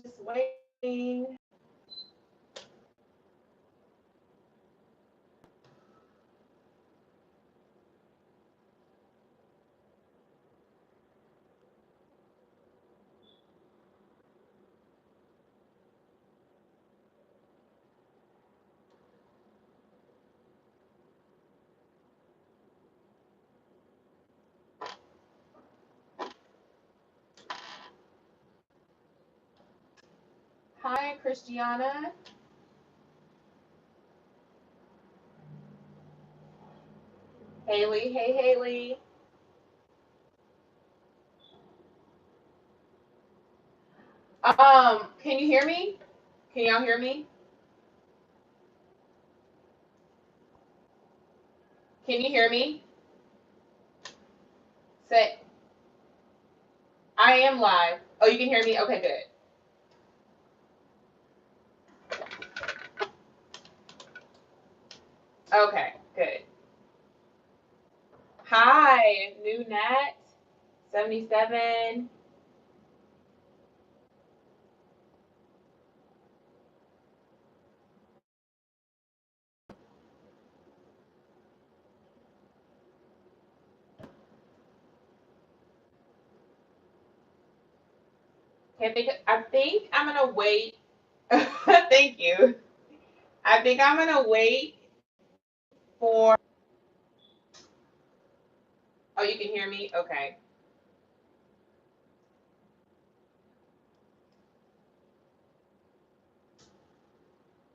Just waiting. Hi, Christiana. Haley. Hey, Haley. Can you hear me? Can y'all hear me? Can you hear me? Say, I am live. Oh, you can hear me? Okay, good. Okay, good. Hi, new Nat, 77. I think I'm gonna wait. Thank you. I think I'm gonna wait for. Oh, you can hear me? Okay.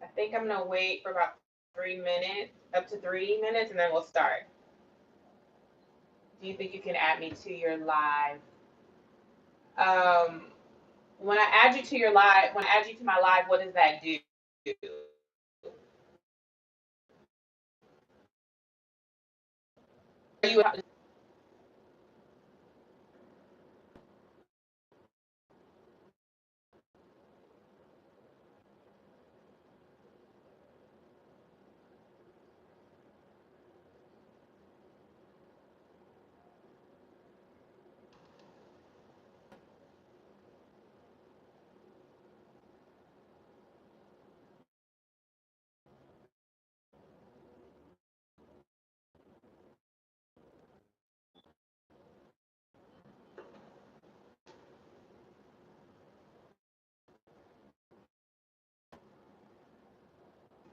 I think I'm gonna wait for about 3 minutes, up to 3 minutes, and then we'll start. Do you think you can add me to your live? Um, when I add you to your live, when I add you to my live, what does that do? Are you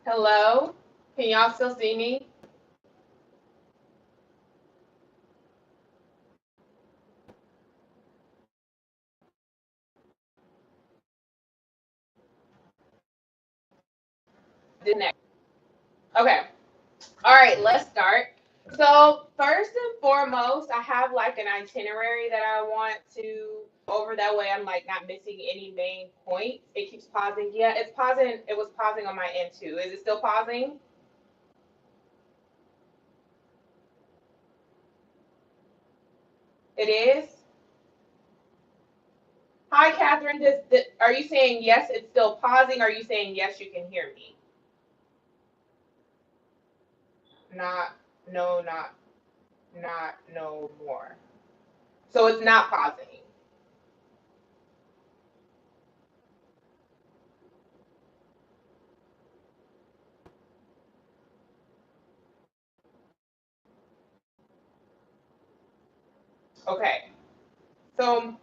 hello? Can y'all still see me? Okay. All right, let's start. So, first and foremost, I have like an itinerary that I want to over that way I'm like not missing any main points. It keeps pausing. Yeah, it's pausing. It was pausing on my end too. Is it still pausing? It is. Hi, Catherine. Are you saying yes, it's still pausing? Or are you saying yes, you can hear me? Not, no, not, no more. So it's not pausing. Okay. So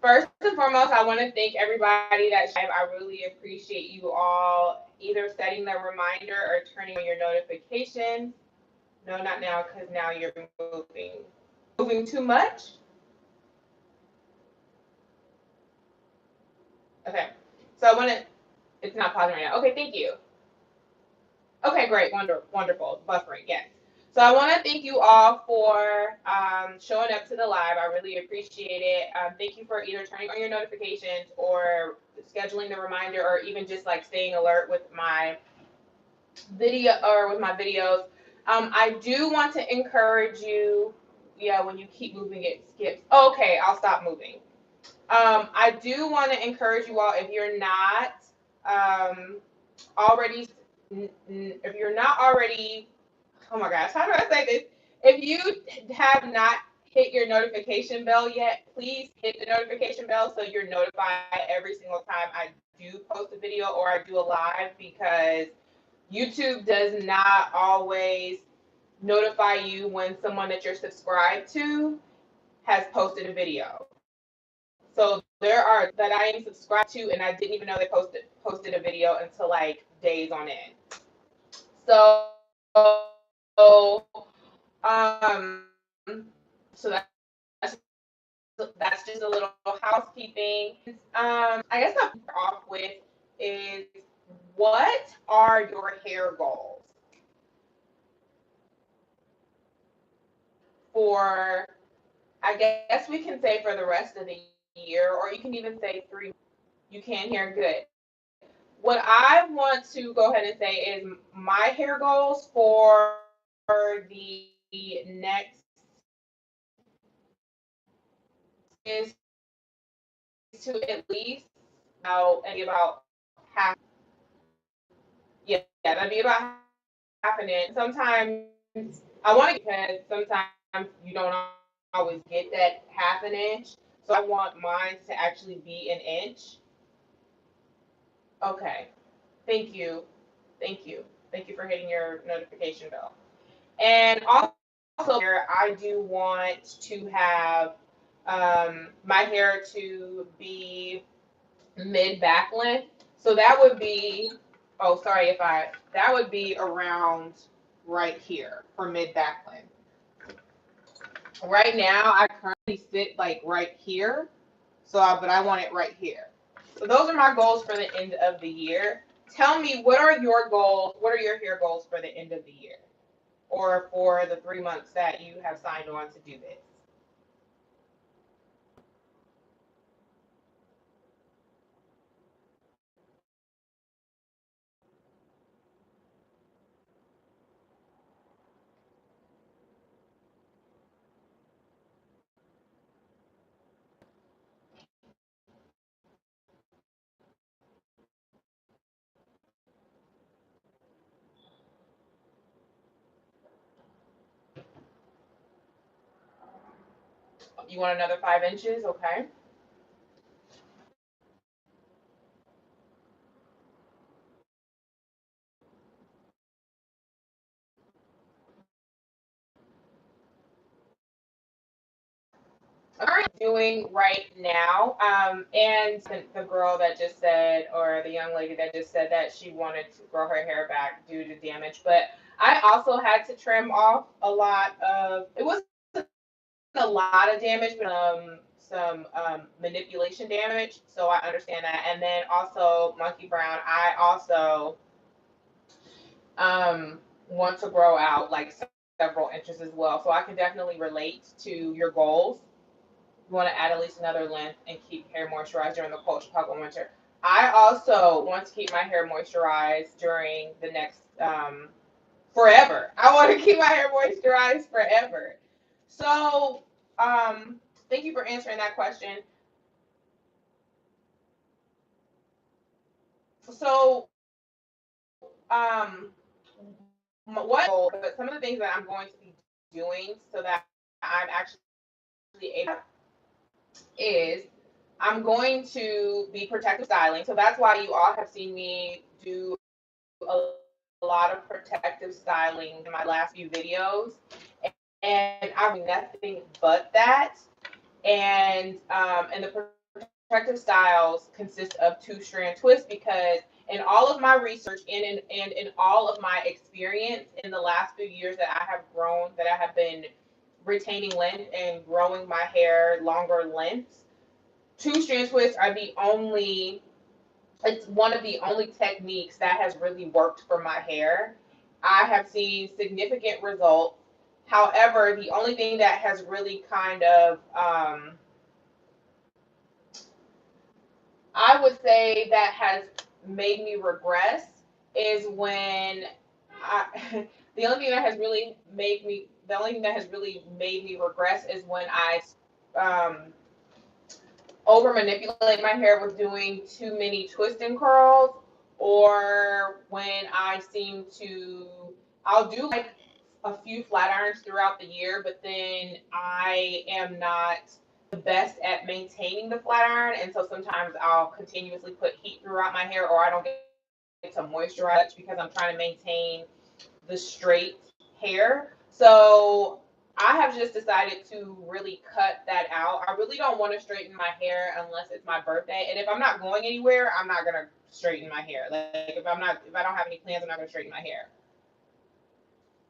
first and foremost, I want to thank everybody that I really appreciate you all either setting the reminder or turning on your notifications. No, not now, because now you're moving. Moving too much? Okay. So I want to, it's not pausing right now. Okay, thank you. Okay, great. Wonderful. Buffering, yes. So I want to thank you all for showing up to the live. I really appreciate it. Thank you for either turning on your notifications or scheduling the reminder or even just like staying alert with my video or with my videos. I do want to encourage you. Yeah, when you keep moving, it skips. Oh, okay, I'll stop moving. I do want to encourage you all if you're not um, already, if you're not already, oh my gosh, how do I say this? If you have not hit your notification bell yet, please hit the notification bell so you're notified every single time I do post a video or I do a live, because YouTube does not always notify you when someone that you're subscribed to has posted a video. So there are that I am subscribed to and I didn't even know they posted a video until like days on end. So um so that's just a little housekeeping. I guess I'll start off with is, what are your hair goals for, I guess we can say for the rest of the year, or you can even say 3 months. You can hear good. What I want to go ahead and say is my hair goals for the next is to at least about half. Yeah, that'd be about half an inch. Sometimes I want to, because sometimes you don't always get that half an inch. So I want mine to actually be an inch. Okay. Thank you. Thank you. Thank you for hitting your notification bell. And also here, I do want to have my hair to be mid back length. So that would be, oh, sorry if I, that would be around right here for mid back length. Right now, I currently sit like right here. So, but I want it right here. So those are my goals for the end of the year. Tell me, what are your goals? What are your hair goals for the end of the year, or for the 3 months that you have signed on to do this? You want another 5 inches? Okay. I'm doing right now. And the girl that just said, or the young lady that just said that she wanted to grow her hair back due to damage, but I also had to trim off a lot of. It wasn't a lot of damage, but some manipulation damage. So I understand that. And then also monkey brown. I also want to grow out like several inches as well. So I can definitely relate to your goals. You want to add at least another length and keep hair moisturized during the cold Chicago winter. I also want to keep my hair moisturized during the next forever. I want to keep my hair moisturized forever. So, thank you for answering that question. So, um, what goal, but some of the things that I'm going to be doing so that I'm actually able is I'm going to be protective styling. So that's why you all have seen me do a lot of protective styling in my last few videos. And I'm doing nothing but that. And the protective styles consist of 2-strand twists, because in all of my research and in all of my experience in the last few years that I have grown, that I have been retaining length and growing my hair longer lengths, 2-strand twists are the only, it's one of the only techniques that has really worked for my hair. I have seen significant results. However, the only thing that has really kind of I would say that has made me regress is when I the only thing that has really made me the only thing that has really made me regress is when I um, over manipulate my hair with doing too many twists and curls, or when I seem to I'll do like a few flat irons throughout the year, but then I am not the best at maintaining the flat iron, and so sometimes I'll continuously put heat throughout my hair, or I don't get to moisturize because I'm trying to maintain the straight hair. So I have just decided to really cut that out. I really don't want to straighten my hair unless it's my birthday. And if I'm not going anywhere, I'm not gonna straighten my hair. Like if I don't have any plans, I'm not gonna straighten my hair.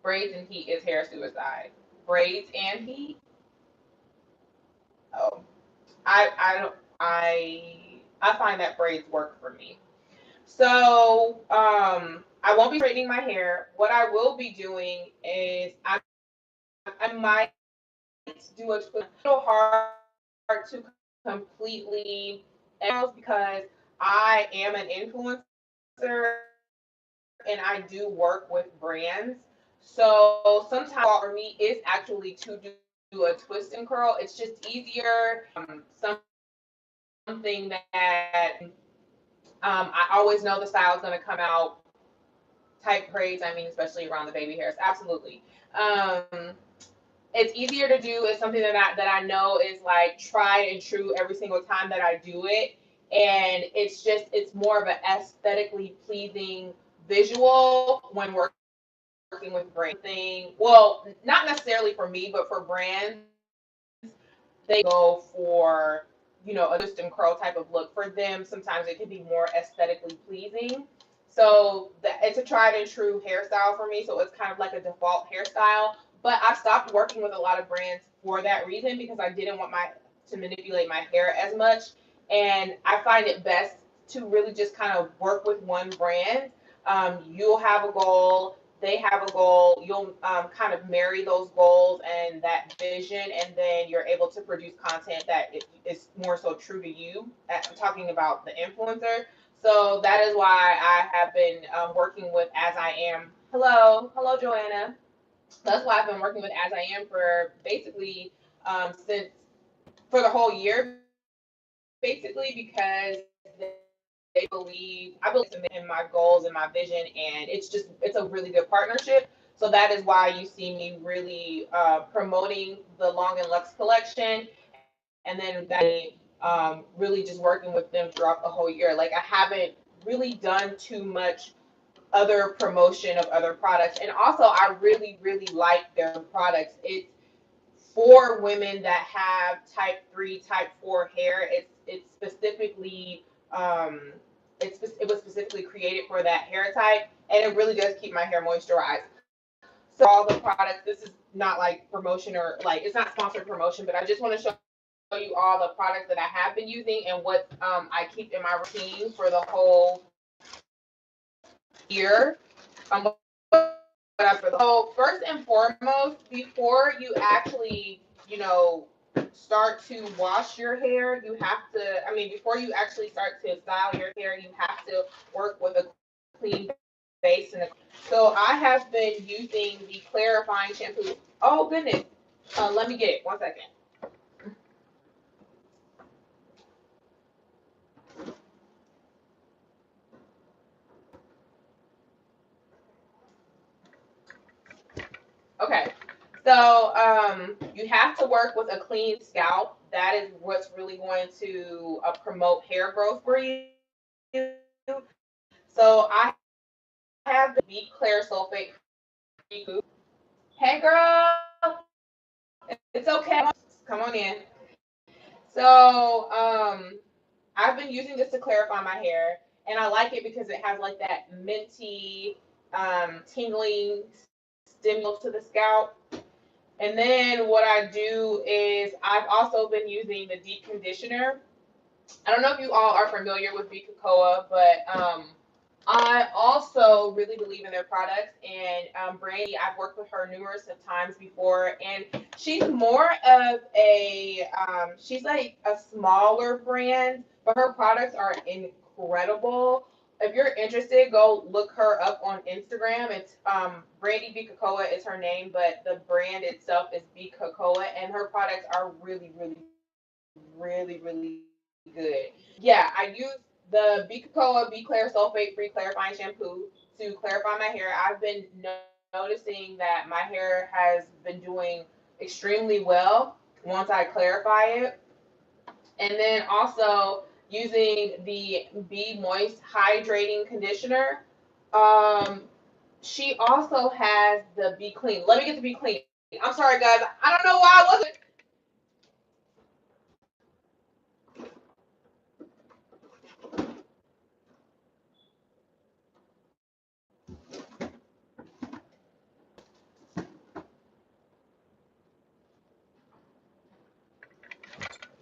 Braids and heat is hair suicide. Braids and heat? Oh. I don't I find that braids work for me. So I won't be straightening my hair. What I will be doing is I might do a twist. It's a little hard to completely because I am an influencer and I do work with brands. So sometimes for me is actually to do a twist and curl. It's just easier. Something that I always know the style is going to come out tight braids. I mean, especially around the baby hairs. Absolutely. It's easier to do. It's something that I know is like tried and true every single time that I do it, and it's more of an aesthetically pleasing visual when working with brands. Well, not necessarily for me, but for brands, they go for a twist and curl type of look. For them, sometimes it can be more aesthetically pleasing. So it's a tried and true hairstyle for me. So it's kind of like a default hairstyle. But I've stopped working with a lot of brands for that reason because I didn't want to manipulate my hair as much. And I find it best to really just kind of work with one brand. You'll have a goal, they have a goal, you'll kind of marry those goals and that vision, and then you're able to produce content that is more so true to you. I'm talking about the influencer. So that is why I have been working with As I Am. Hello, Joanna. That's why I've been working with As I Am for basically since for the whole year, basically because I believe in my goals and my vision, and it's a really good partnership. So that is why you see me really promoting the Long and Luxe collection, and then really just working with them throughout the whole year. Like I haven't really done too much other promotion of other products, and also I really like their products. It's for women that have type 3, type 4 hair. It's specifically it was specifically created for that hair type, and it really does keep my hair moisturized. So all the products, this is not like promotion or like it's not sponsored promotion, but I just want to show you all the products that I have been using and what I keep in my routine for the whole year. So first and foremost, before you actually, start to wash your hair, you have to, before you actually start to style your hair, you have to work with a clean base. So I have been using the clarifying shampoo. Oh, goodness. Let me get it. 1 second. Okay. So you have to work with a clean scalp. That is what's really going to promote hair growth for you. So I have the Be Clair sulfate. Hey girl, it's okay. Come on in. So I've been using this to clarify my hair, and I like it because it has like that minty, tingling stimulus to the scalp. And then what I do is I've also been using the deep conditioner. I don't know if you all are familiar with Kekoa, but I also really believe in their products. And Brandy, I've worked with her numerous of times before, and she's more of she's like a smaller brand, but her products are incredible. If you're interested, go look her up on Instagram. It's Brandy B Kekoa is her name, but the brand itself is B Kekoa, and her products are really good. Yeah, I use the B Kekoa B Clair sulfate free clarifying shampoo to clarify my hair. I've been noticing that my hair has been doing extremely well once I clarify it. And then also using the Be Moist Hydrating Conditioner. Um, she also has the Be Clean. Let me get the Be Clean. I'm sorry, guys. I don't know why I wasn't.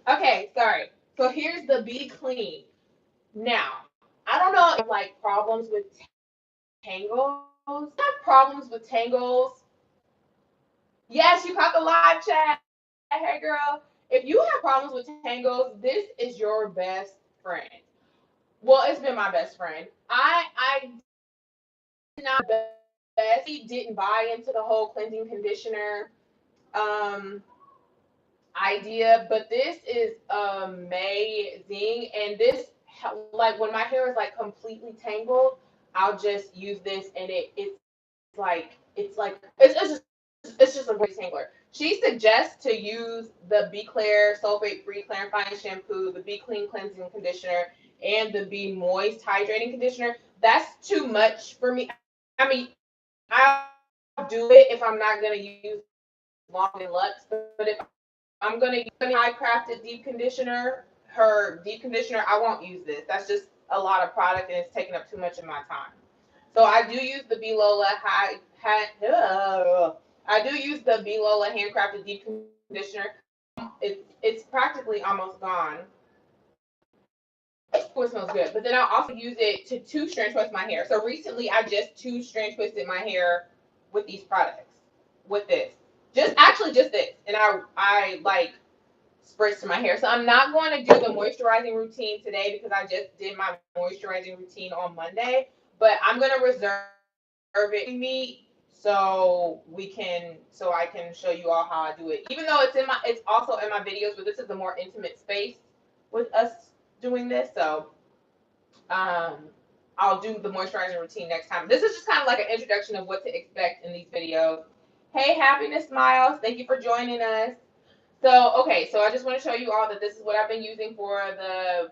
Okay, sorry. So here's the Be Clean. Now, I don't know if like problems with tangles. I have problems with tangles. Yes, you caught the live chat. Hey girl. If you have problems with tangles, this is your best friend. Well, it's been my best friend. I did not best. He didn't buy into the whole cleansing conditioner um idea, but this is amazing. And this, like when my hair is like completely tangled, I'll just use this, and it's just a great tangler. She suggests to use the Be Clair sulfate free clarifying shampoo, the Be Clean cleansing conditioner, and the Be Moist hydrating conditioner. That's too much for me. I mean, I'll do it if I'm not gonna use Long and Luxe, but if I'm gonna use high crafted deep conditioner, her deep conditioner, I won't use this. That's just a lot of product, and it's taking up too much of my time. So I do use the B Lola I do use the B Lola handcrafted deep conditioner. It's practically almost gone. Oh, it smells good. But then I also use it to two strand twist my hair. So recently I just two strand twisted my hair with these products. With this. Just this. And I like spritz my hair. So I'm not going to do the moisturizing routine today because I just did my moisturizing routine on Monday. But I'm gonna reserve it me so I can show you all how I do it. Even though it's also in my videos, but this is a more intimate space with us doing this. So um I'll do the moisturizing routine next time. This is just kind of like an introduction of what to expect in these videos. Hey, Happiness Smiles, thank you for joining us. So, okay, so I just want to show you all that this is what I've been using for the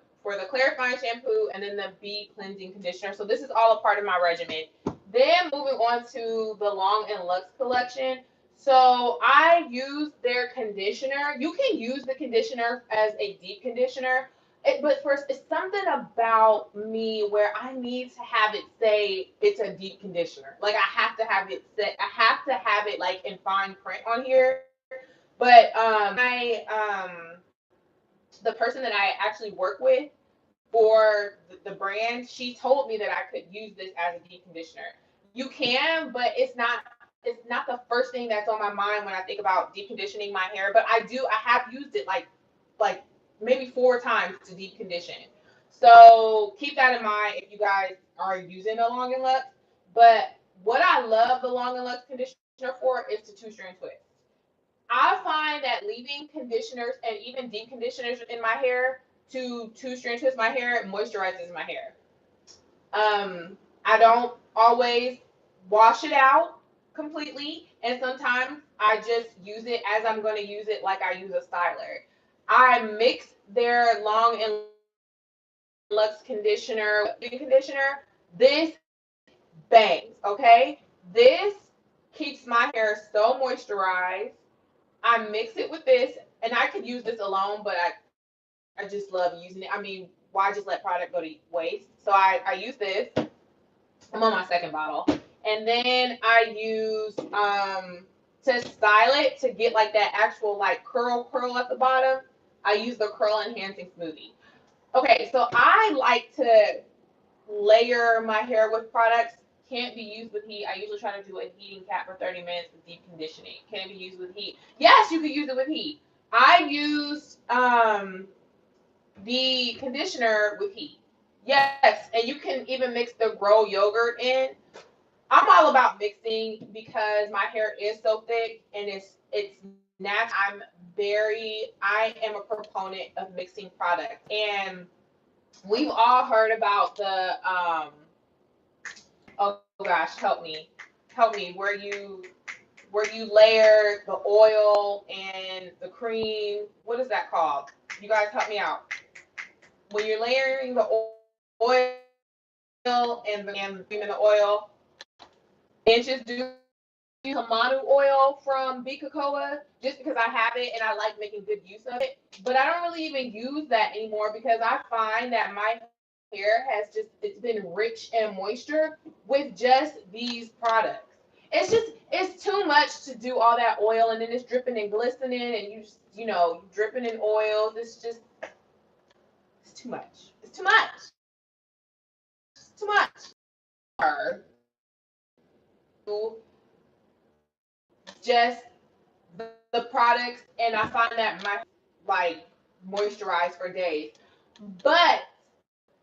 clarifying shampoo and then the Be cleansing conditioner. So this is all a part of my regimen. Then moving on to the Long and Luxe collection. So I use their conditioner. You can use the conditioner as a deep conditioner. But first, it's something about me where I need to have it say it's a deep conditioner. Like I have to have it set. I have to have it like in fine print on here. But the person that I actually work with for the brand, she told me that I could use this as a deep conditioner. You can, but it's not the first thing that's on my mind when I think about deep conditioning my hair. But I have used it like maybe 4 times to deep condition. So keep that in mind if you guys are using the Long and Luxe. But what I love the Long and Luxe conditioner for is to two strand twist. I find that leaving conditioners and even deep conditioners in my hair to two strand twist my hair moisturizes my hair. I don't always wash it out completely, and sometimes I just use it as I'm going to use it, like I use a styler. I mix their Long and Luxe conditioner. This bangs, okay? This keeps my hair so moisturized. I mix it with this, and I could use this alone, but I just love using it. I mean, why just let product go to waste? So I use this. I'm on my second bottle. And then I use to style it to get like that actual like curl at the bottom. I use the curl enhancing smoothie. Okay, so I like to layer my hair with products. Can't be used with heat. I usually try to do a heating cap for 30 minutes with deep conditioning. Can it be used with heat? Yes, you can use it with heat. I use the conditioner with heat. Yes, and you can even mix the Groyogurt in. I'm all about mixing because my hair is so thick and it's natural. I am a proponent of mixing products. And we've all heard about the oh gosh, help me. help me, where you layer the oil and the cream. What is that called? You guys help me out. When you're layering the oil and the cream and the oil, inches do Kamanu oil from Kekoa just because I have it and I like making good use of it. But I don't really even use that anymore because I find that my hair has just, it's been rich and moisture with just these products. It's too much to do all that oil and then it's dripping and glistening and you just, dripping in oils. It's too much. It's too much. It's too much. Just the products, and I find that my like moisturize for days. But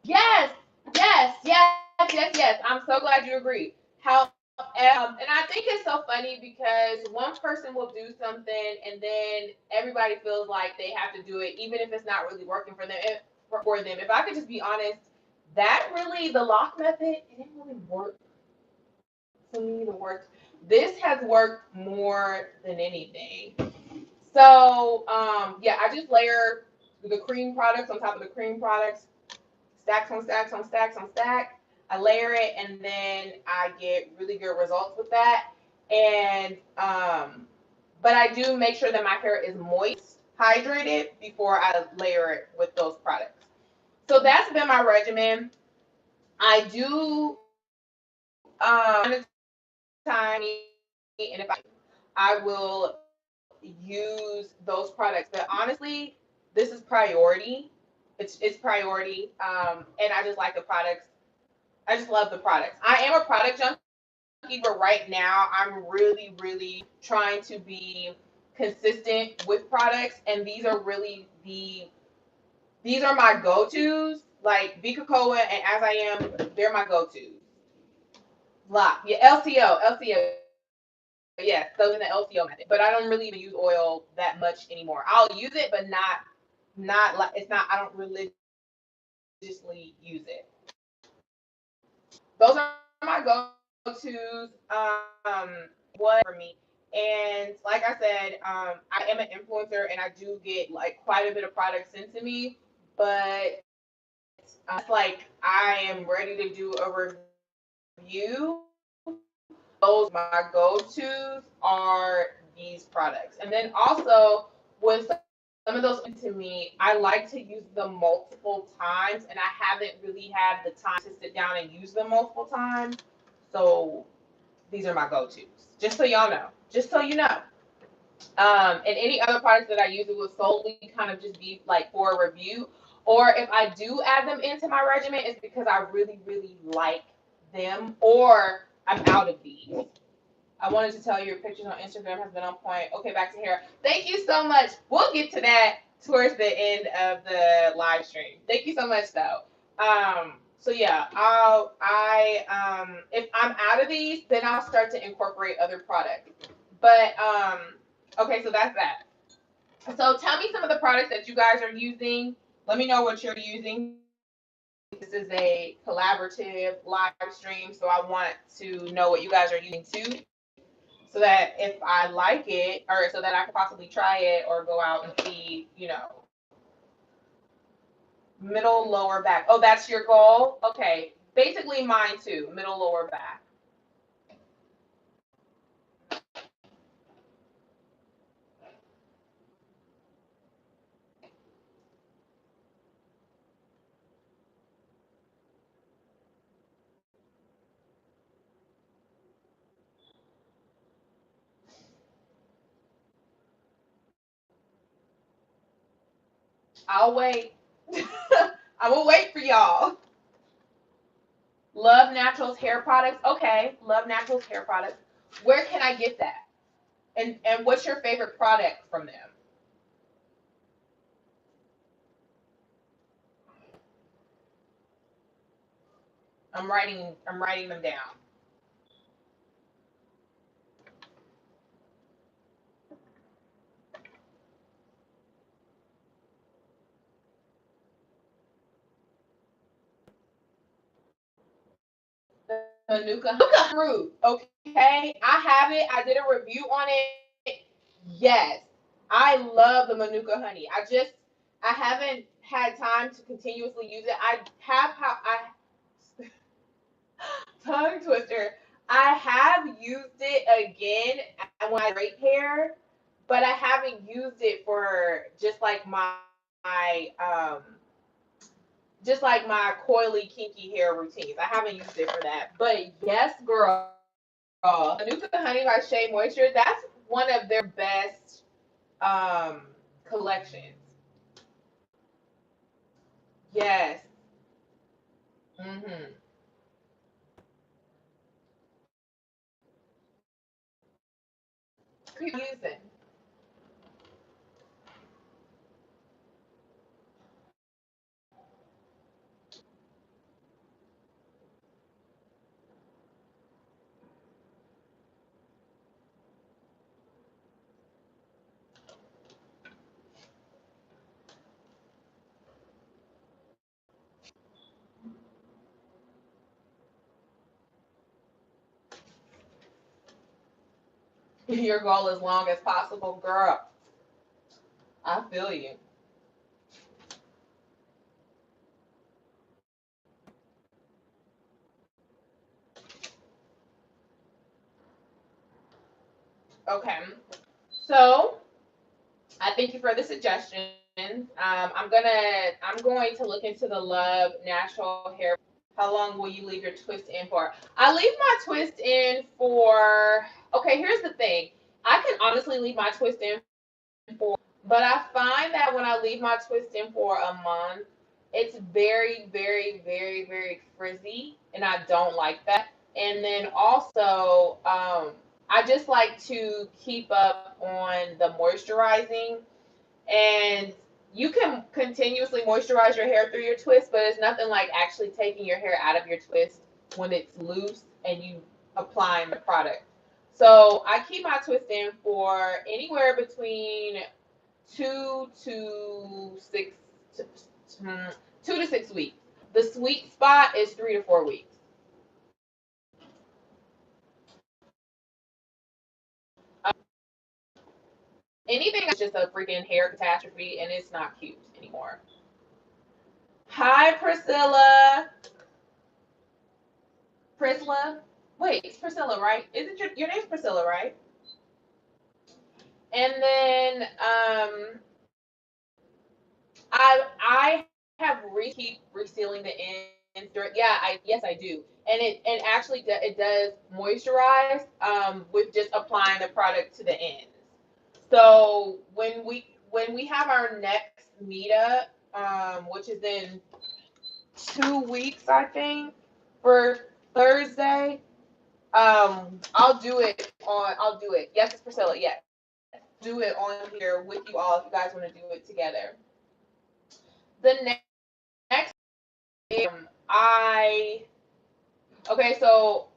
yes, yes. I'm so glad you agree. How and I think it's so funny because one person will do something and then everybody feels like they have to do it, even if it's not really working for them. If I could just be honest, that really the lock method, it didn't really work for me. This has worked more than anything. So yeah, I just layer the cream products on top of the cream products, stacks on stacks on stacks on stack. I layer it and then I get really good results with that. And but I do make sure that my hair is moist, hydrated before I layer it with those products. So that's been my regimen. I do time and if I will use those products. But honestly, this is priority. It's priority. And I just like the products. I just love the products. I am a product junkie, but right now I'm really, really trying to be consistent with products. And these are really these are my go-tos. Like Kekoa and As I Am, they're my go-tos. Lock. Yeah, LCO. Yes, those in the LCO method. But I don't really even use oil that much anymore. I'll use it, but not like it's not. I don't religiously use it. Those are my go-tos. What for me? And like I said, I am an influencer, and I do get like quite a bit of products sent to me. But it's like I am ready to do a review. Those my go-tos are these products. And then also with some of those to me, I like to use them multiple times and I haven't really had the time to sit down and use them multiple times. So these are my go-tos. Just so y'all know. Just so you know. And any other products that I use, it will solely kind of just be like for a review. Or if I do add them into my regimen, it's because I really, really like them or I'm out of these. I wanted to tell you your pictures on Instagram has been on point. Okay, back to hair. Thank you so much. We'll get to that towards the end of the live stream. Thank you so much though. So yeah, if I'm out of these, then I'll start to incorporate other products. But okay, so that's that. So tell me some of the products that you guys are using. Let me know what you're using. This is a collaborative live stream, so I want to know what you guys are using too, so that if I like it, or so that I could possibly try it or go out and see, middle, lower back. Oh, that's your goal? Okay. Basically mine too, middle, lower back. I'll wait. I will wait for y'all. Love Naturals hair products. Okay, Love Naturals hair products. Where can I get that? And what's your favorite product from them? I'm writing them down. Manuka fruit. Okay, I have it. I did a review on it. Yes, I love the Manuka honey. I haven't had time to continuously use it. I have how I tongue twister. I have used it again when I straight hair, but I haven't used it for my just like my coily kinky hair routines. I haven't used it for that. But yes, girl, Manuka Honey by Shea Moisture, that's one of their best collections. Yes. Mhm. Keep using. Your goal as long as possible, girl. I feel you. Okay. So I thank you for the suggestion. I'm going to look into the Love Natural Hair. How long will you leave your twist in for? I leave my twist in for. Okay, here's the thing. I can honestly leave my twist in for, but I find that when I leave my twist in for a month, it's very, very, very, very frizzy, and I don't like that. And then also, I just like to keep up on the moisturizing, and you can continuously moisturize your hair through your twist, but it's nothing like actually taking your hair out of your twist when it's loose and you applying the product. So I keep my twist in for anywhere between 2 to 6 2 to 6 weeks. The sweet spot is 3 to 4 weeks. Anything is just a freaking hair catastrophe, and it's not cute anymore. Hi, Priscilla. Priscilla. Wait, it's Priscilla, right? Isn't your name's Priscilla, right? And then I have keep resealing the ends. Yeah, I yes I do, and it actually it does moisturize with just applying the product to the ends. So when we have our next meetup, which is in 2 weeks, I think, for Thursday, I'll do it. Yes, it's Priscilla. Yes, do it on here with you all if you guys want to do it together. The next, I okay, so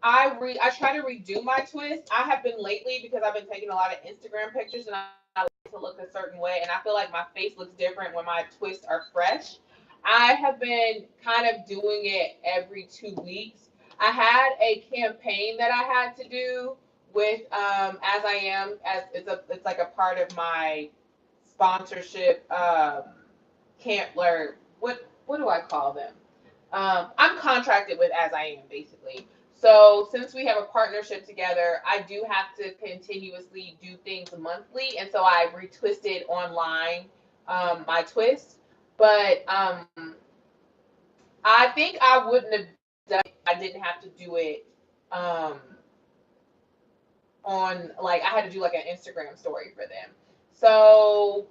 I try to redo my twist. I have been lately because I've been taking a lot of Instagram pictures and I like to look a certain way, and I feel like my face looks different when my twists are fresh. I have been kind of doing it every 2 weeks. I had a campaign that I had to do with as I am as it's like a part of my sponsorship camp or what do I call them? I'm contracted with As I Am basically. So since we have a partnership together, I do have to continuously do things monthly, and so I retwisted online my twist. But I think I wouldn't have done it. I didn't have to do it um, on like I had to do like an Instagram story for them. So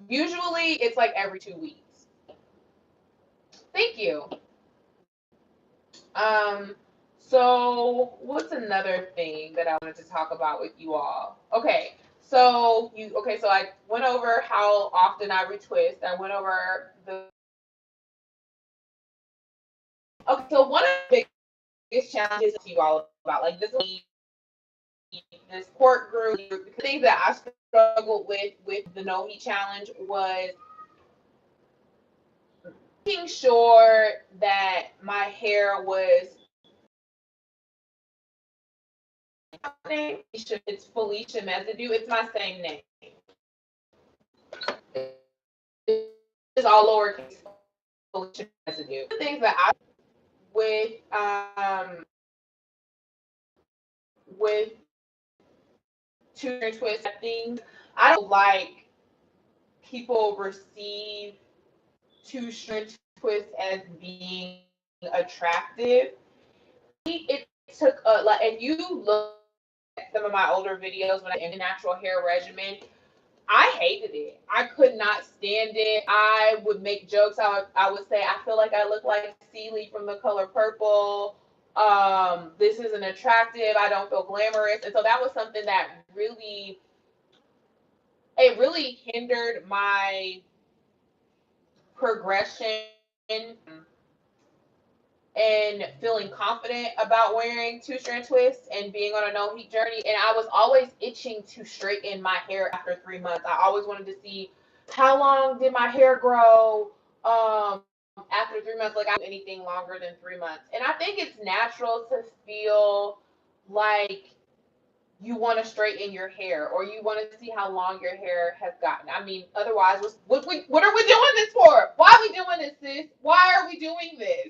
usually it's like every 2 weeks. Thank you. Um, so what's another thing that I wanted to talk about with you all? So I went over how often I retwist. I went over the okay. So one of the biggest challenges to you all about like this support group, the things that I struggled with the no heat challenge was making sure that my hair was name. It's Felicia Mesadieu. It's my same name. It's all lowercase. Felicia Mesadieu. The things that I with two twist things, I don't like people receive two string twists as being attractive. It took a like, and you look at some of my older videos when I did a natural hair regimen. I hated it. I could not stand it. I would make jokes. I would say I feel like I look like Sealy from The Color Purple. This isn't attractive. I don't feel glamorous, and so that was something that really hindered my progression and feeling confident about wearing two strand twists and being on a no heat journey. And I was always itching to straighten my hair after 3 months. I always wanted to see how long did my hair grow after 3 months. Like, I don't do anything longer than 3 months. And I think it's natural to feel like you want to straighten your hair or you want to see how long your hair has gotten. I mean, otherwise, what are we doing this for? Why are we doing this, sis? Why are we doing this?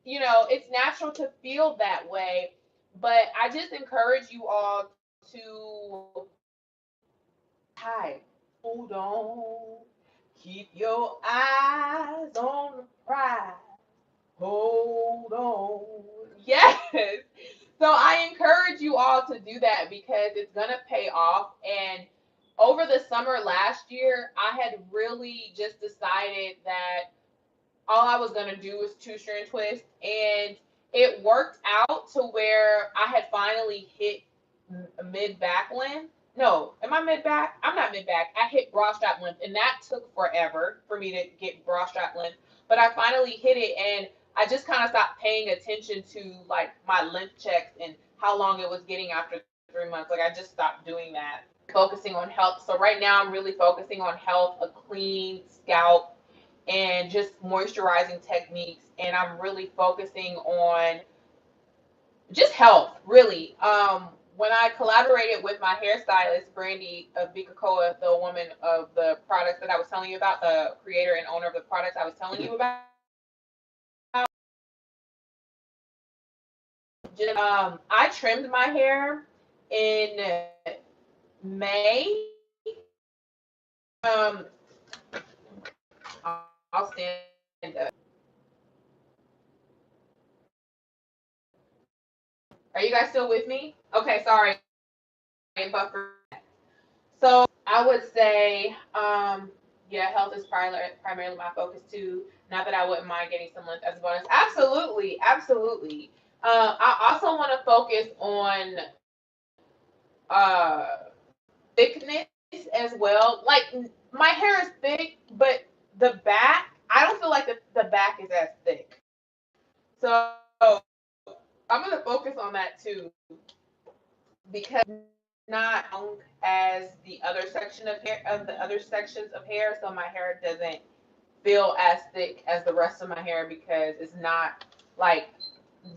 You know, it's natural to feel that way. But I just encourage you all to hold on, keep your eyes on the prize. Hold on. Yes. So I encourage you all to do that because it's going to pay off. And over the summer last year, I had really just decided that all I was going to do was two strand twist. And it worked out to where I had finally hit mid back length. No, am I mid back? I'm not mid back. I hit bra strap length, and that took forever for me to get bra strap length. But I finally hit it, and I just kind of stopped paying attention to like my length checks and how long it was getting after 3 months. Like, I just stopped doing that. Focusing on health. So right now I'm really focusing on health, a clean scalp, and just moisturizing techniques. And I'm really focusing on just health, really. When I collaborated with my hairstylist, Brandy of Kekoa, the woman of the products that I was telling you about, the creator and owner of the products I was telling you about, I trimmed my hair in May. I'll stand up. Are you guys still with me? Okay, sorry. Buffer. So I would say, yeah, health is primarily my focus too. Not that I wouldn't mind getting some length as a bonus. Absolutely, absolutely. I also want to focus on uh, thickness as well. Like, my hair is thick, but the back, I don't feel like the back is as thick. So I'm gonna focus on that too, because not long as the other section of hair of the other sections of hair, so my hair doesn't feel as thick as the rest of my hair because it's not like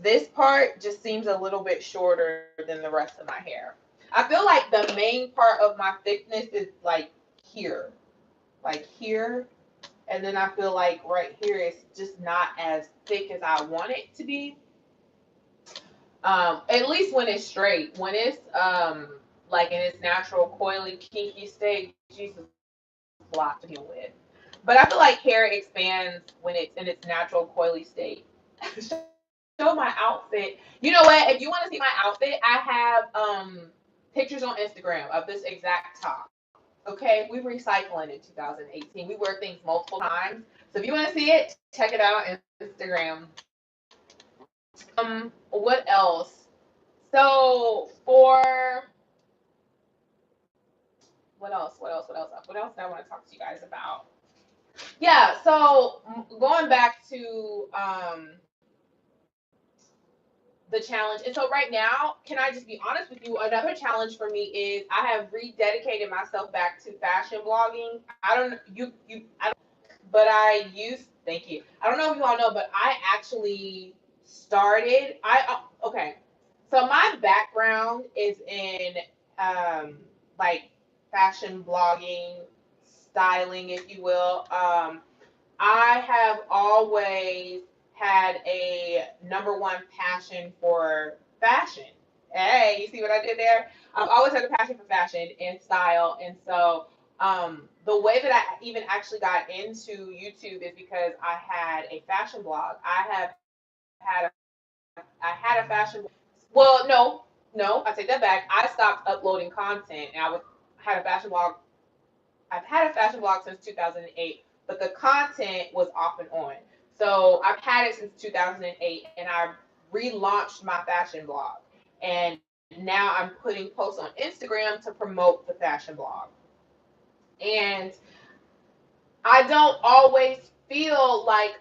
this part just seems a little bit shorter than the rest of my hair. I feel like the main part of my thickness is like here, and then I feel like right here is just not as thick as I want it to be. At least when it's straight. When it's like in its natural coily kinky state, Jesus, a lot to deal with. But I feel like hair expands when it's in its natural coily state. Show my outfit. You know what? If you want to see my outfit, I have pictures on Instagram of this exact top. Okay, we recycling in 2018. We wear things multiple times. So if you want to see it, check it out on Instagram. What else? So for what else? What else? What else? What else do I want to talk to you guys about? Yeah. So going back to the challenge, and so right now, can I just be honest with you? Another challenge for me is I have rededicated myself back to fashion blogging. I don't but I used, thank you. I don't know if you all know, but I actually started, okay. So my background is in like fashion blogging, styling, if you will. I have always had a number one passion for fashion. Hey, you see what I did there? I've always had a passion for fashion and style, and so the way that I even actually got into YouTube is because I had a fashion blog. I had a fashion. Well, no, I take that back. I stopped uploading content, and had a fashion blog. I've had a fashion blog since 2008, but the content was off and on. So I've had it since 2008, and I relaunched my fashion blog. And now I'm putting posts on Instagram to promote the fashion blog. And I don't always I feel like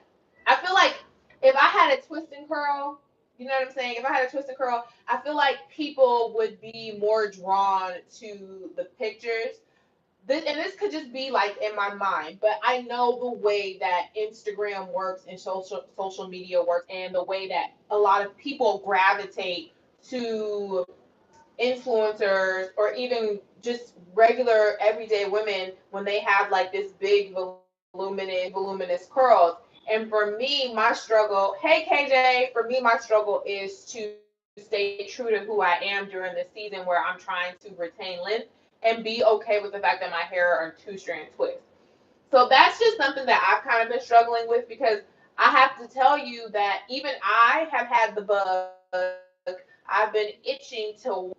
if I had a twist and curl, you know what I'm saying? If I had a twist and curl, I feel like people would be more drawn to the pictures. This could just be like in my mind, but I know the way that Instagram works and social media works, and the way that a lot of people gravitate to influencers or even just regular everyday women when they have like this big voluminous curls. And for me, my struggle, hey KJ, for me my struggle is to stay true to who I am during the season where I'm trying to retain length and be okay with the fact that my hair are two-strand twists. So that's just something that I've kind of been struggling with, because I have to tell you that even I have had the bug. I've been itching to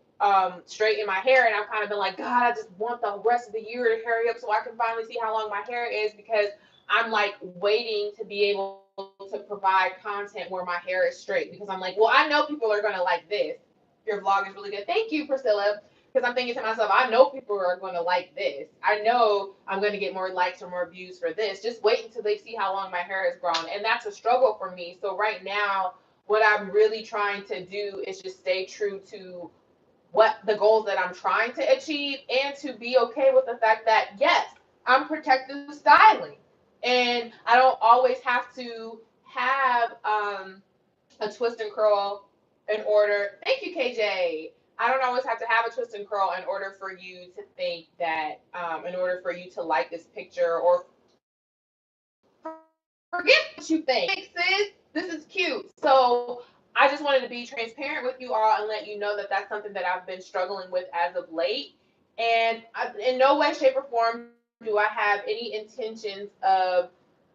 straighten my hair, and I've kind of been like, God, I just want the rest of the year to hurry up so I can finally see how long my hair is, because I'm like waiting to be able to provide content where my hair is straight, because I'm like, well, I know people are going to like this. Your vlog is really good. Thank you, Priscilla. Because I'm thinking to myself, I know people are going to like this. I know I'm going to get more likes or more views for this. Just wait until they see how long my hair has grown. And that's a struggle for me. So right now, what I'm really trying to do is just stay true to what the goals that I'm trying to achieve, and to be okay with the fact that, yes, I'm protective styling. And I don't always have to have a twist and curl in order. Thank you, KJ. I don't always have to have a twist and curl in order for you to think that, in order for you to like this picture, or forget what you think. Hey, sis, this is cute. So I just wanted to be transparent with you all and let you know that that's something that I've been struggling with as of late. And in no way, shape, or form do I have any intentions of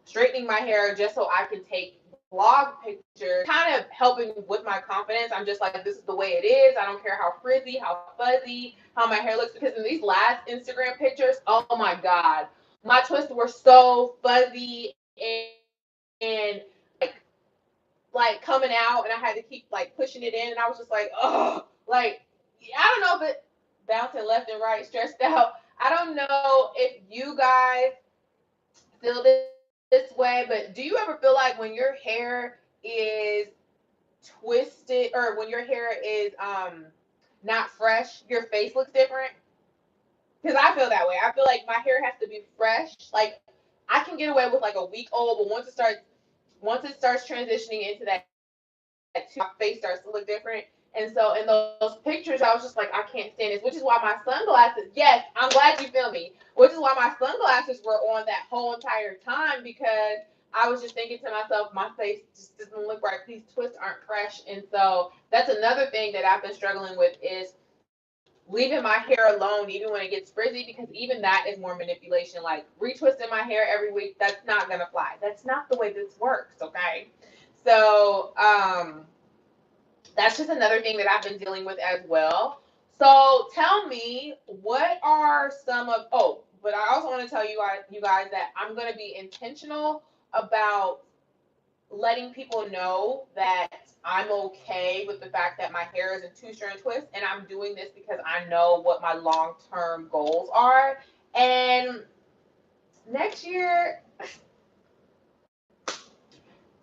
straightening my hair just so I can take vlog pictures, kind of helping with my confidence. I'm just like, this is the way it is. I don't care how frizzy, how fuzzy, how my hair looks, because in these last Instagram pictures, oh my God, my twists were so fuzzy and like coming out, and I had to keep like pushing it in, and I was just like, oh, like, I don't know if it bouncing left and right, stressed out. I don't know if you guys feel this way, but do you ever feel like when your hair is twisted, or when your hair is not fresh, your face looks different? Because I feel that way. I feel like my hair has to be fresh. Like, I can get away with like a week old, but once it starts transitioning into that, my face starts to look different. And so in those pictures, I was just like, I can't stand this, which is why my sunglasses, yes, I'm glad you feel me, which is why my sunglasses were on that whole entire time, because I was just thinking to myself, my face just doesn't look right. These twists aren't fresh. And so that's another thing that I've been struggling with, is leaving my hair alone even when it gets frizzy, because even that is more manipulation. Like retwisting my hair every week, that's not gonna fly. That's not the way this works, okay? So that's just another thing that I've been dealing with as well. So tell me, what are some of, oh, but I also want to tell you guys that I'm going to be intentional about letting people know that I'm okay with the fact that my hair is in two-strand twists, and I'm doing this because I know what my long-term goals are. And next year,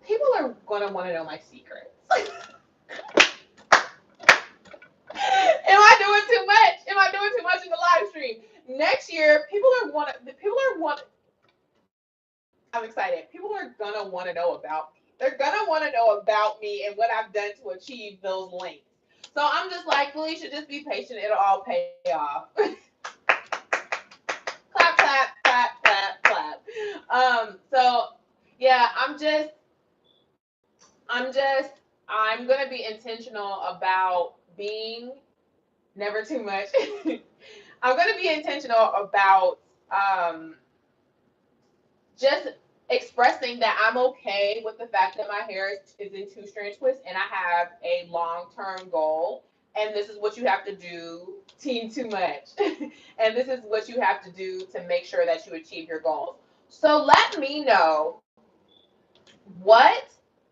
people are going to want to know my secrets. Am I doing too much? Am I doing too much in the live stream? Next year, people are want. I'm excited. People are gonna want to know about me. They're gonna want to know about me and what I've done to achieve those links. So I'm just like, Felicia, just be patient. It'll all pay off. Clap, clap, clap, clap, clap. So yeah, I'm gonna be intentional about being never too much. I'm gonna be intentional about just expressing that I'm okay with the fact that my hair is in 2-strand twists and I have a long-term goal. And this is what you have to do, team too much. And this is what you have to do to make sure that you achieve your goals. So let me know, what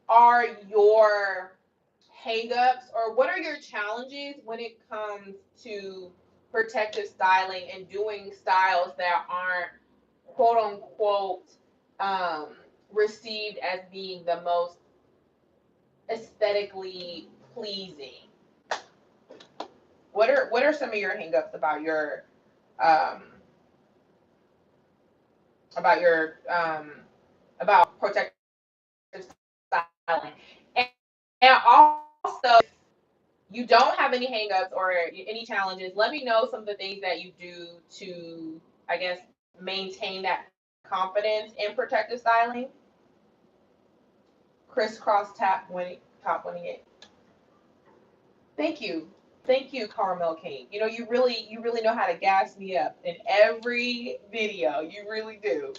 are your hangups or what are your challenges when it comes to protective styling and doing styles that aren't quote unquote um, received as being the most aesthetically pleasing. What are some of your hangups um, about your about protective styling, and, and also you don't have any hangups or any challenges, let me know some of the things that you do to, I guess, maintain that confidence in protective styling. Crisscross top winning it. Thank you. Thank you, Carmel King. You really know how to gas me up in every video. You really do.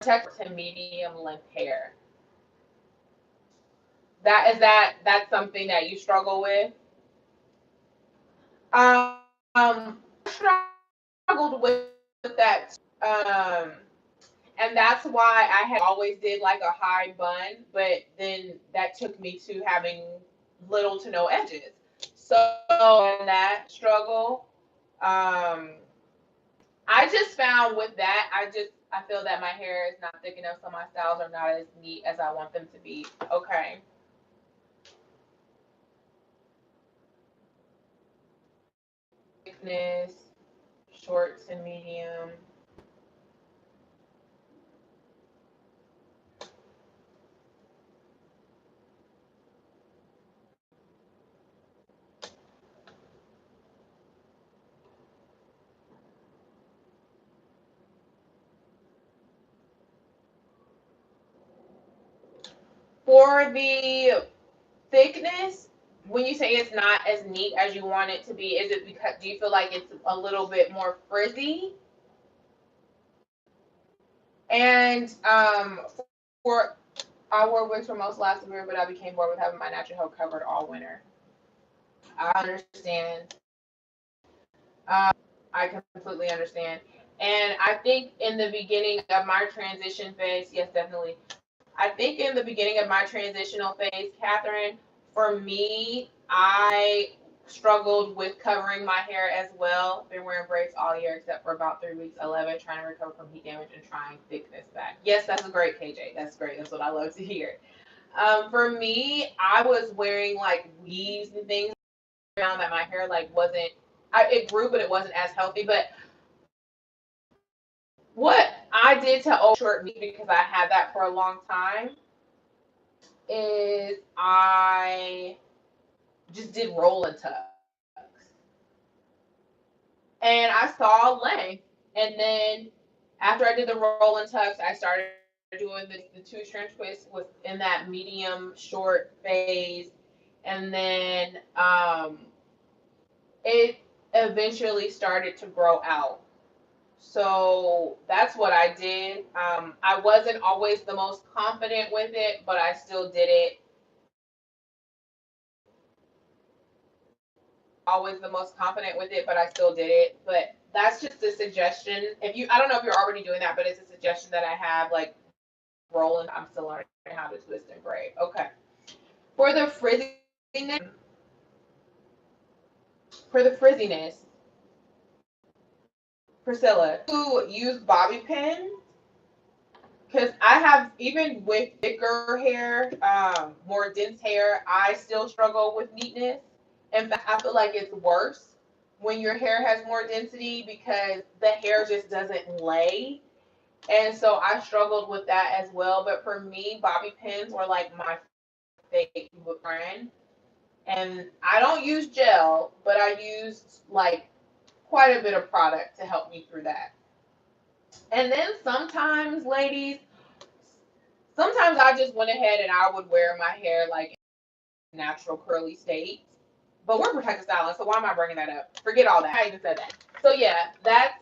Protect to medium length hair. That's something that you struggle with. I struggled with that, and that's why I had always did like a high bun, but then that took me to having little to no edges. So in that struggle, um, I just found with that, I feel that my hair is not thick enough, so my styles are not as neat as I want them to be. Okay. Thickness, short to medium. For the thickness, when you say it's not as neat as you want it to be, is it because do you feel like it's a little bit more frizzy? And for I wore wigs for most last year, but I became bored with having my natural hair covered all winter. I understand. Um, I completely understand. And I think in the beginning of my transition phase, yes, definitely. I think in the beginning of my transitional phase, Catherine, for me, I struggled with covering my hair as well. Been wearing braids all year except for about 3 weeks. I love it. Trying to recover from heat damage and trying thickness back. Yes, that's great, KJ. That's great. That's what I love to hear. For me, I was wearing like weaves and things around that my hair like wasn't. It grew, but it wasn't as healthy. But what I did to short me because I had that for a long time is I just did roll and tucks. And I saw length. And then after I did the roll and tucks, I started doing the 2-strand twist within that medium short phase. And then it eventually started to grow out. So that's what I did. I wasn't always the most confident with it, but I still did it. Always the most confident with it, but I still did it. But that's just a suggestion. I don't know if you're already doing that, but it's a suggestion that I have. Like rolling, I'm still learning how to twist and braid. Okay. For the frizziness, for the frizziness, Priscilla, to use bobby pins because I have, even with thicker hair, more dense hair, I still struggle with neatness. In fact, I feel like it's worse when your hair has more density because the hair just doesn't lay. And so I struggled with that as well. But for me, bobby pins were like my favorite friend. And I don't use gel, but I used like quite a bit of product to help me through that. And then sometimes, ladies, sometimes I just went ahead and I would wear my hair like in natural curly state. But we're protective styling, so why am I bringing that up? Forget all that. I even said that. So yeah, that's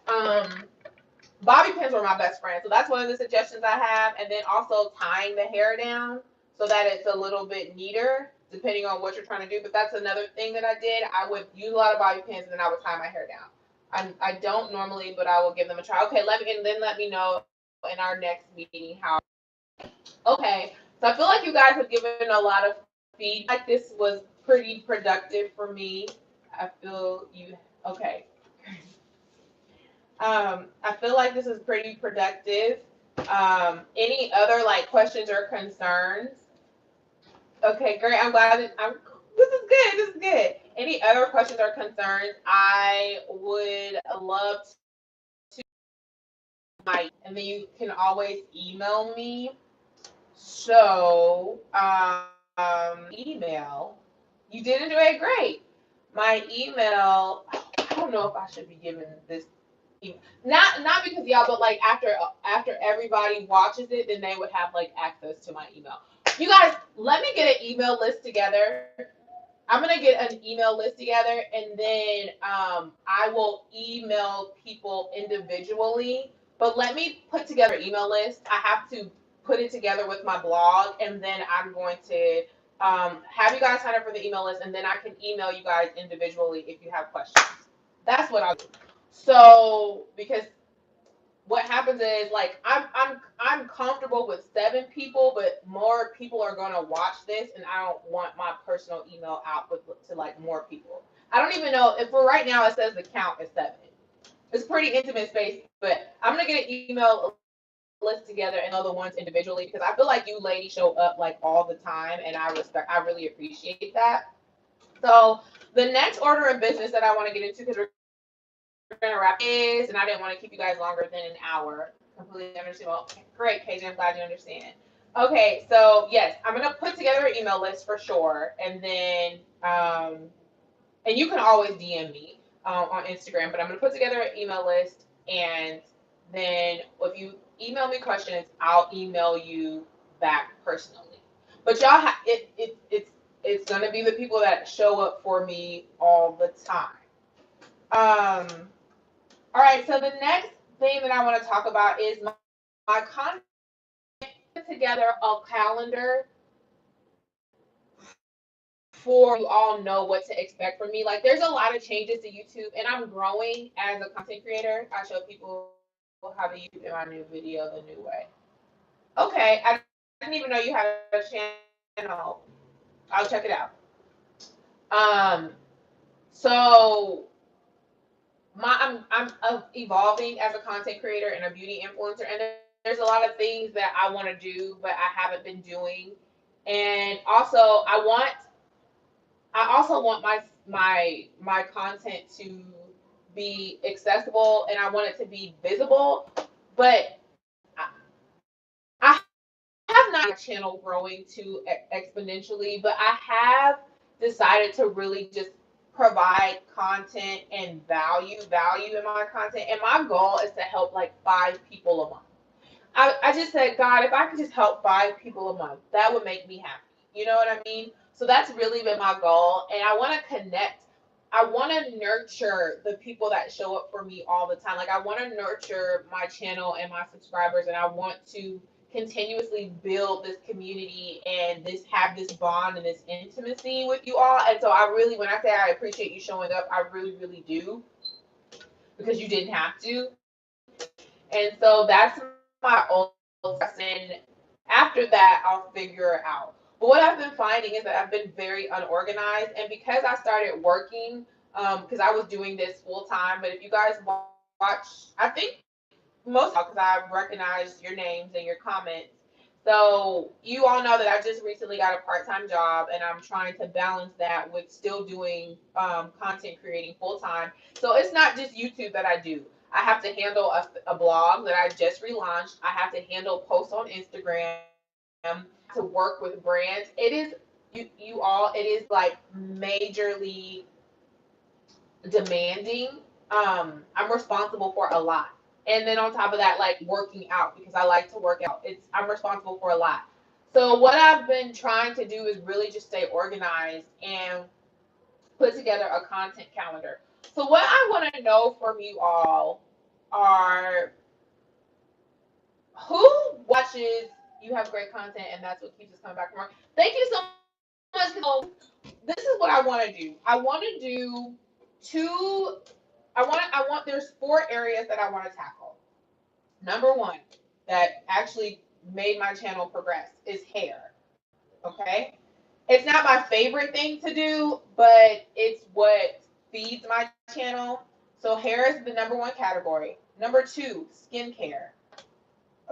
bobby pins were my best friend. So that's one of the suggestions I have. And then also tying the hair down so that it's a little bit neater, depending on what you're trying to do. But that's another thing that I did. I would use a lot of bobby pins and then I would tie my hair down. I don't normally, but I will give them a try. Okay, let me know in our next meeting how. Okay, so I feel like you guys have given a lot of feedback. This was pretty productive for me. I feel you. Okay. I feel like this is pretty productive. Any other like questions or concerns? Okay, great. I'm glad this is good. This is good. Any other questions or concerns? I would love to and then you can always email me. So, email. You did enjoy it, great. My email. I don't know if I should be giving this. Not because y'all, but like after everybody watches it, then they would have like access to my email. You guys, let me get an email list together. I'm gonna get an email list together, and then I will email people individually. But let me put together an email list. I have to put it together with my blog, and then I'm going to have you guys sign up for the email list, and then I can email you guys individually if you have questions. That's what I'll do. So because what happens is like I'm comfortable with 7 people, but more people are gonna watch this, and I don't want my personal email out to like more people. I don't even know if for right now it says the count is 7. It's pretty intimate space, but I'm gonna get an email list together and know the ones individually because I feel like you ladies show up like all the time, and I really appreciate that. So the next order of business that I want to get into, because we're gonna wrap is, and I didn't want to keep you guys longer than an hour. Completely understand. Well, great, KJ. I'm glad you understand. Okay, so yes, I'm gonna put together an email list for sure, and then and you can always DM me on Instagram. But I'm gonna put together an email list, and then if you email me questions, I'll email you back personally. But y'all, it's gonna be the people that show up for me all the time. Um, all right, so the next thing that I want to talk about is my content. Put together a calendar for you all know what to expect from me. Like, there's a lot of changes to YouTube, and I'm growing as a content creator. I show people how to use in my new video the new way. Okay, I didn't even know you had a channel. I'll check it out. Um, so I'm evolving as a content creator and a beauty influencer, and there's a lot of things that I want to do, but I haven't been doing. And also, I also want my content to be accessible, and I want it to be visible. But I have not a channel growing too exponentially, but I have decided to really just provide content and value in my content. And my goal is to help like 5 people a month. I just said, God, if I could just help 5 people a month, that would make me happy. You know what I mean? So that's really been my goal. And I want to connect. I want to nurture the people that show up for me all the time. Like, I want to nurture my channel and my subscribers, and I want to continuously build this community and have this bond and this intimacy with you all. And so I really, when I say I appreciate you showing up, I really, really do, because you didn't have to. And so that's my old lesson. After that, I'll figure it out. But what I've been finding is that I've been very unorganized, and because I started working, because I was doing this full time. But if you guys watch, I think most because I recognize your names and your comments. So you all know that I just recently got a part-time job, and I'm trying to balance that with still doing content creating full-time. So it's not just YouTube that I do. I have to handle a blog that I just relaunched. I have to handle posts on Instagram, to work with brands. It is you all. It is like majorly demanding. I'm responsible for a lot. And then on top of that, like working out because I like to work out. I'm responsible for a lot. So what I've been trying to do is really just stay organized and put together a content calendar. So what I want to know from you all are who watches you have great content and that's what keeps us coming back for more. Thank you so much. This is what I want to do. I want to do two there's 4 areas that I want to tackle. Number one, that actually made my channel progress is hair. Okay? It's not my favorite thing to do, but it's what feeds my channel. So hair is the number 1 category. Number 2, skincare.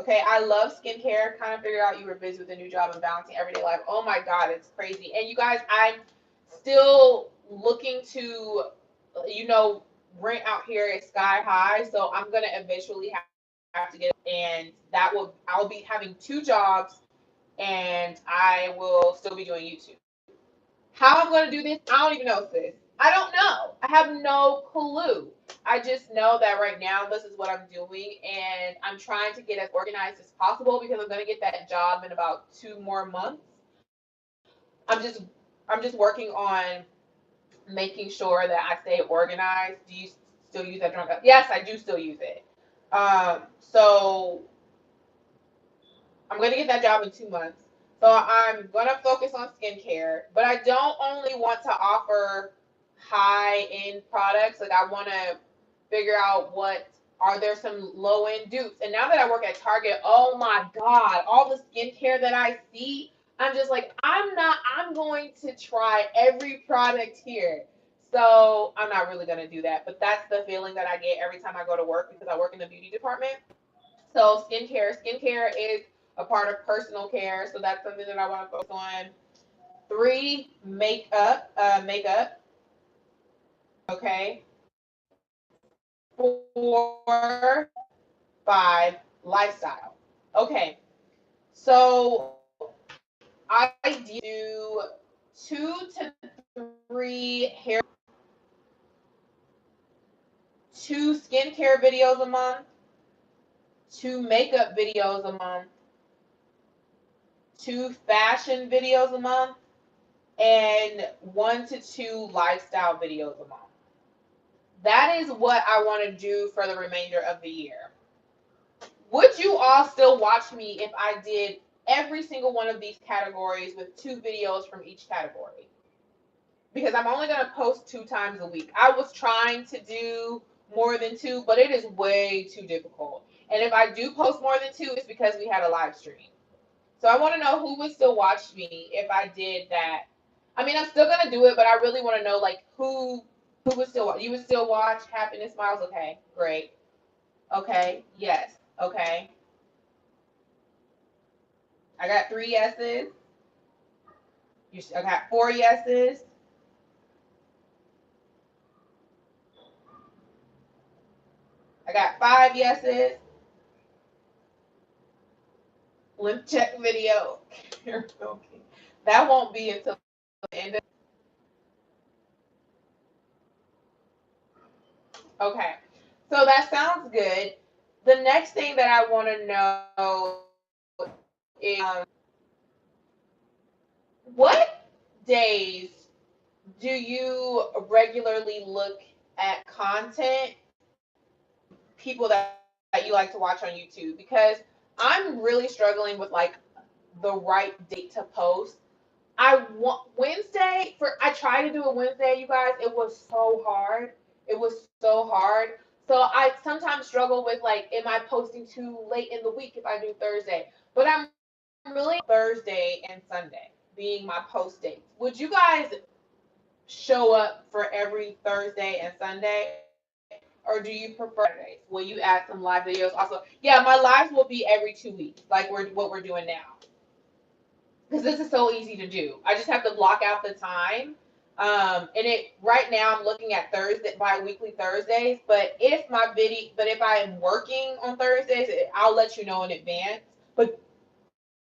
Okay, I love skincare. Kind of figured out you were busy with a new job and balancing everyday life. Oh my God, it's crazy. And you guys, I'm still looking to, you know, rent out here is sky high. So I'm gonna eventually have to get, and I'll be having 2 jobs, and I will still be doing YouTube. How I'm gonna do this, I don't even know, sis. I don't know. I have no clue. I just know that right now this is what I'm doing, and I'm trying to get as organized as possible because I'm gonna get that job in about 2 more months. I'm just I'm just working on making sure that I stay organized. Do you still use that drunk? Yes, I do still use it. So I'm gonna get that job in 2 months. So I'm gonna focus on skincare, but I don't only want to offer high end products. Like I want to figure out what are there some low end dupes. And now that I work at Target, oh my God, all the skincare that I see, I'm just like, I'm going to try every product here. So I'm not really gonna do that, but that's the feeling that I get every time I go to work because I work in the beauty department. So skincare is a part of personal care. So that's something that I want to focus on. 3, makeup. Okay. 4, 5, lifestyle. Okay. So I do 2 to 3 hair, 2 skincare videos a month, 2 makeup videos a month, 2 fashion videos a month, and 1 to 2 lifestyle videos a month. That is what I want to do for the remainder of the year. Would you all still watch me if I did every single one of these categories with 2 videos from each category? Because I'm only going to post 2 times a week. I was trying to do more than 2, but it is way too difficult. And if I do post more than 2, it's because we had a live stream. So I want to know who would still watch me if I did that. I mean, I'm still going to do it, but I really want to know, like, who would still watch. You would still watch Happiness Smiles? Okay, great. Okay, yes. Okay. I got 3 yeses. I got 4 yeses. I got 5 yeses. Lymph check video. That won't be until the end of. Okay. So that sounds good. The next thing that I want to know is what days do you regularly look at content, people that you like to watch on YouTube? Because I'm really struggling with like the right date to post. I want Wednesday for I tried to do a Wednesday, you guys. It was so hard. It was so hard. So I sometimes struggle with like, am I posting too late in the week if I do Thursday? But I'm really Thursday and Sunday being my post dates. Would you guys show up for every Thursday and Sunday? or do you prefer Saturdays? Will you add some live videos also? Yeah, my lives will be every 2 weeks, like what we're doing now. Because this is so easy to do. I just have to block out the time. And it right now I'm looking at Thursday, bi-weekly Thursdays. But if I am working on Thursdays, I'll let you know in advance. But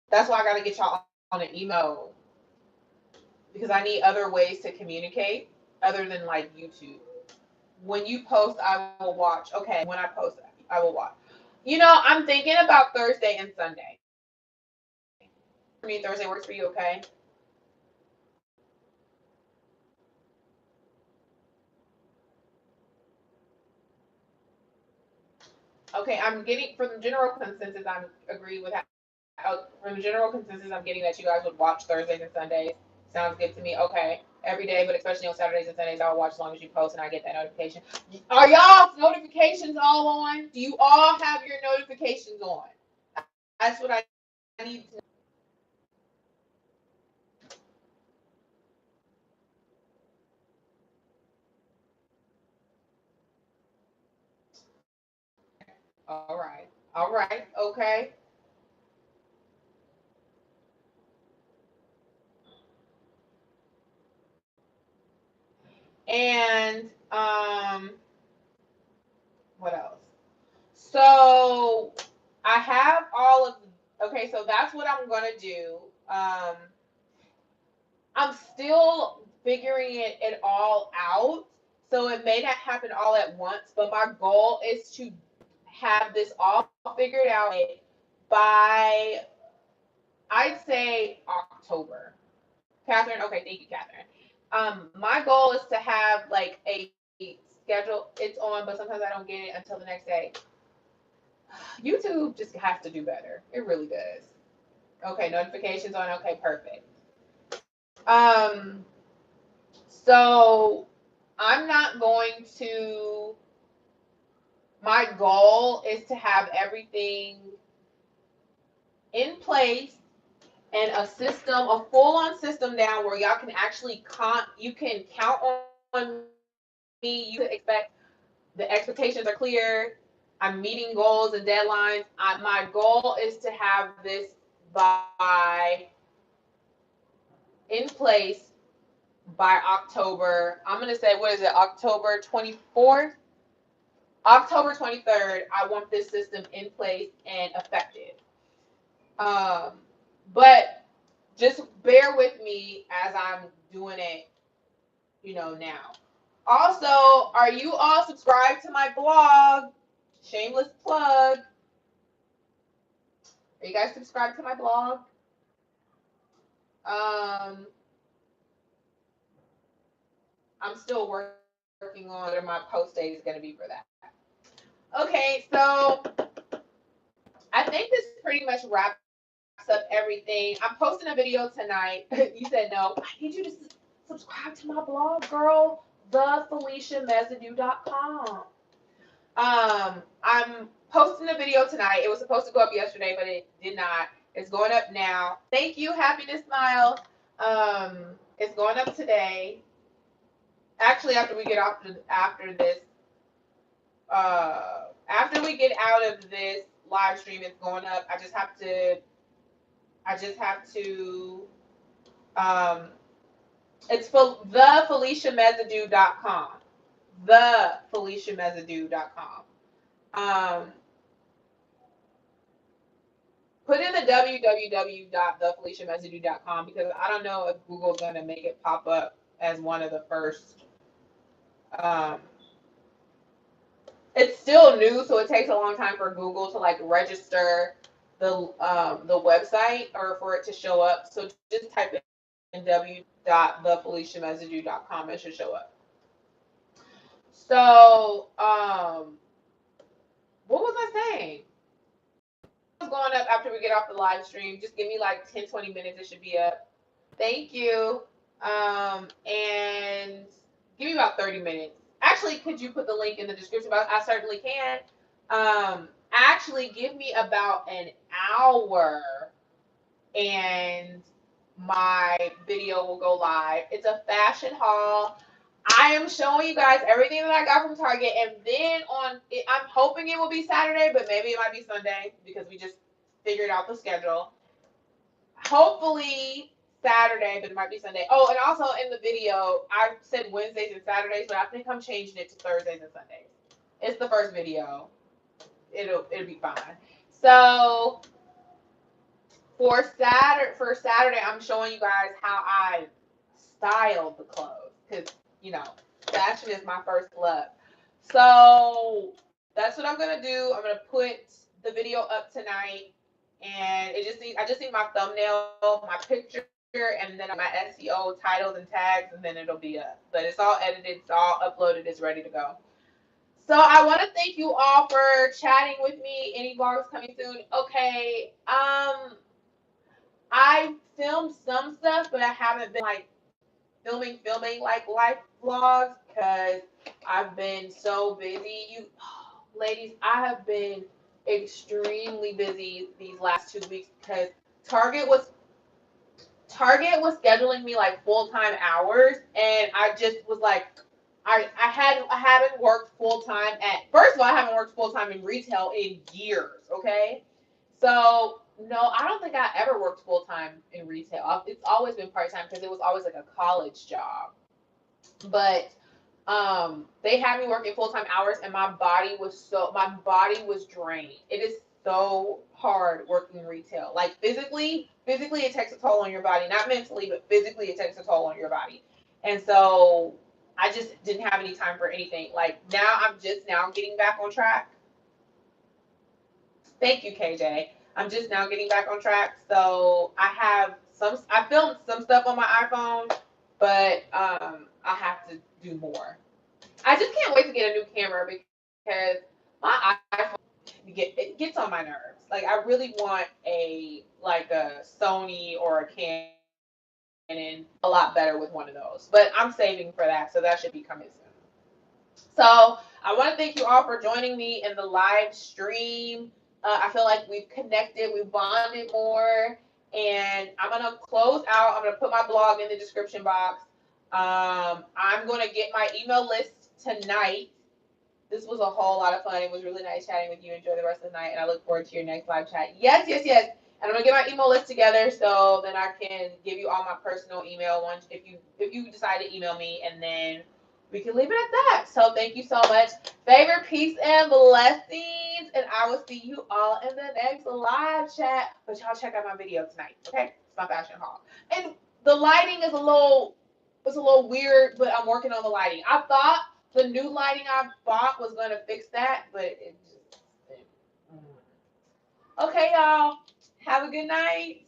that's why I got to get y'all on an email, because I need other ways to communicate other than like YouTube. When you post, I will watch. Okay, when I post, I will watch. I'm thinking about Thursday and Sunday. For me, Thursday works for you, okay? Okay, I'm getting, from the general consensus, I'm agree with from the general consensus, I'm getting that you guys would watch Thursdays and Sundays. Sounds good to me. Okay, every day, but especially on Saturdays and Sundays, I'll watch as long as you post and I get that notification. Are y'all notifications all on? Do you all have your notifications on? That's what I need to know. All right. All right. Okay. And what else? So I have all of, okay, so that's what I'm gonna do. I'm still figuring it all out. So it may not happen all at once, but my goal is to have this all figured out by, I'd say, October. Catherine, okay, thank you, Catherine. My goal is to have like a schedule. It's on, but sometimes I don't get it until the next day. YouTube just has to do better. It really does. Okay, notifications on. Okay, perfect. Um, so I'm not going to. My goal is to have everything in place and a system, a full-on system down where y'all can actually you can count on me. You can expect, the expectations are clear. I'm meeting goals and deadlines. My goal is to have this by in place by October. I'm gonna say, what is it? October 24th, October 23rd. I want this system in place and effective. Um, but just bear with me as I'm doing it, now. Also, are you all subscribed to my blog? Shameless plug. Are you guys subscribed to my blog? Um, I'm still working on what my post date is going to be for that. Okay, so I think this pretty much wraps up everything. I'm posting a video tonight. You said no. I need you to subscribe to my blog, girl. TheFeliciaMesadieu.com. I'm posting a video tonight. It was supposed to go up yesterday, but it did not. It's going up now. Thank you, Happiness Smile. It's going up today. Actually, after we get after this, after we get out of this live stream, it's going up. I just have to. It's for TheFeliciaMesadieu.com. TheFeliciaMesadieu.com. Put in the www.thefeliciamesadieu.com, because I don't know if Google's going to make it pop up as one of the first. It's still new, so it takes a long time for Google to like register the website, or for it to show up. So just type in www.thefeliciamesadieu.com. It should show up. So what was I saying? Going up after we get off the live stream. Just give me like 10-20 minutes. It should be up. Thank you. And give me about 30 minutes. Actually, could you put the link in the description box? I certainly can. Actually, give me about an hour and my video will go live. It's a fashion haul. I am showing you guys everything that I got from Target, and then I'm hoping it will be Saturday, but maybe it might be Sunday because we just figured out the schedule. Hopefully Saturday, but it might be Sunday. Oh, and also in the video, I said Wednesdays and Saturdays, but I think I'm changing it to Thursdays and Sundays. It's the first video. It'll be fine. So for Saturday, I'm showing you guys how I styled the clothes because fashion is my first love. So that's what I'm gonna do. I'm gonna put the video up tonight, and I just need my thumbnail, my picture, and then my SEO titles and tags, and then it'll be up. But it's all edited, it's all uploaded, it's ready to go. So I want to thank you all for chatting with me. Any vlogs coming soon? Okay. I filmed some stuff, but I haven't been like filming like life vlogs because I've been so busy. Ladies, I have been extremely busy these last 2 weeks because Target was scheduling me like full-time hours, and I just was like, I haven't worked full-time first of all, I haven't worked full-time in retail in years, okay? So no, I don't think I ever worked full-time in retail. It's always been part-time because it was always like a college job. But they had me working full-time hours, and my body was drained. It is so hard working retail. Like physically it takes a toll on your body. Not mentally, but physically it takes a toll on your body. And so I just didn't have any time for anything. Like now I'm just now getting back on track. Thank you, KJ. I'm just now getting back on track. So I filmed some stuff on my iPhone, but I have to do more. I just can't wait to get a new camera because my iPhone it gets on my nerves. Like I really want a Sony or a Canon, a lot better with one of those. But I'm saving for that, so that should be coming soon. So I want to thank you all for joining me in the live stream. I feel like we've connected, we've bonded more, and I'm gonna close out. I'm gonna put my blog in the description box. I'm gonna get my email list tonight. This was a whole lot of fun. It was really nice chatting with you. Enjoy the rest of the night, and I look forward to your next live chat. Yes. And I'm gonna get my email list together so then I can give you all my personal email once if you decide to email me, and then we can leave it at that. So thank you so much. Favor, peace, and blessings, and I will see you all in the next live chat. But y'all check out my video tonight, okay? It's my fashion haul, and the lighting is a little weird, but I'm working on the lighting. I thought the new lighting I bought was gonna fix that, but it just. Okay, y'all. Have a good night.